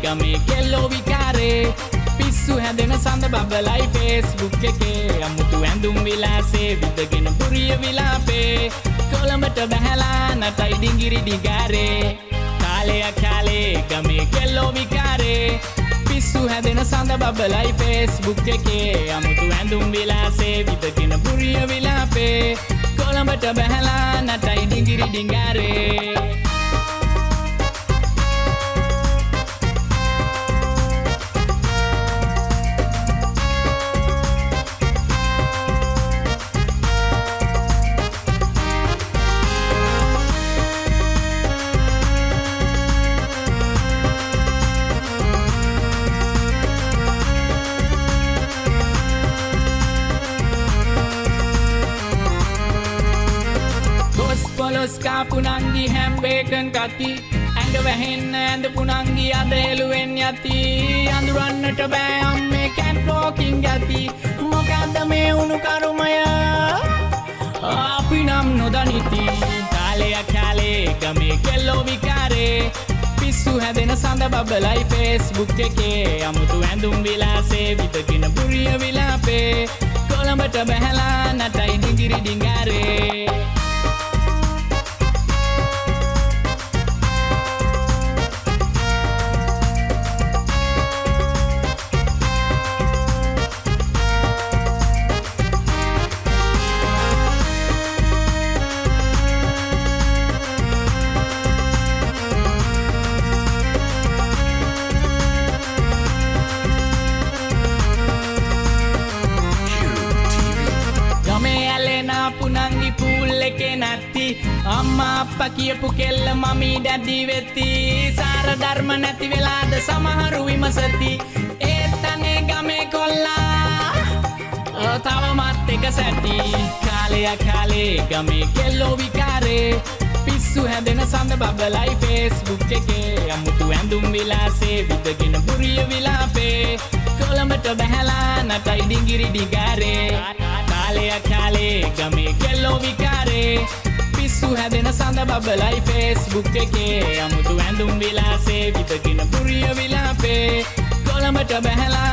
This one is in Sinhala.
ගමේ කෙල්ලෝ විකාරේ පිස්සු හැදෙන සඳ බබලයි Facebook එකේ අමුතු ඇඳුම් විලාසේ විදගෙන පුරිය විලාපේ කොළඹට බැහැලා නටයි ඩිංගිරි ඩිගාරේ කාලේ ගමේ කෙල්ලෝ විකාරේ පිස්සු හැදෙන සඳ බබලයි Facebook එකේ අමුතු ඇඳුම් විලාසේ විදගෙන පුරිය විලාපේ කොළඹට බැහැලා නටයි ඩිංගිරි ඩිගාරේ කාපු නංගි හැම් බේකන් කති ඇඟ වැහෙන්න ඇඳ පුනංගි අද එළුවෙන් යති අඳුරන්නට බෑ අම්මේ කැන්ට්‍රෝකින් යති මොකක්ද මේ උණු කරුමය අපි නම් නොදනිති කාලේ ගමේ කෙල්ලෝ විකාරේ පිස්සු හැදෙන සඳ බබලයි Facebook එකේ අමුතු ඇඳුම් විලාසේ විදගෙන පුරිය විලාපේ කොළඹට බැහැලා නටයි ඩිංගිරි ඩිංගාරේ පුනංගි පූල් එකේ නැති අම්මා අප්පා කියපු කෙල්ල මමී ඩැඩි වෙති සාර ධර්ම නැති වෙලාද සමහරු විමසති ඒත් අනේ ගමේ කොල්ලා තවමත් එක සැටි කාලේ ගමේ කෙල්ලෝ විකාරේ පිස්සු හැදෙන සඳ බබලයි Facebook එකේ අමුතු ඇඳුම් විලාසේ විදගෙන පුරිය විලාපේ කොළඹට බැහැලා නටයි ඩිංගිරි ඩිගාරේ කාලේ ගමේ කෙල්ලෝ විකාරේ පිස්සු හැදෙන සඳ බබලයි Facebook එකේ අමුතු ඇඳුම් විලාසේ විදගෙන පුරිය විලාපේ කොළඹට බැහැලා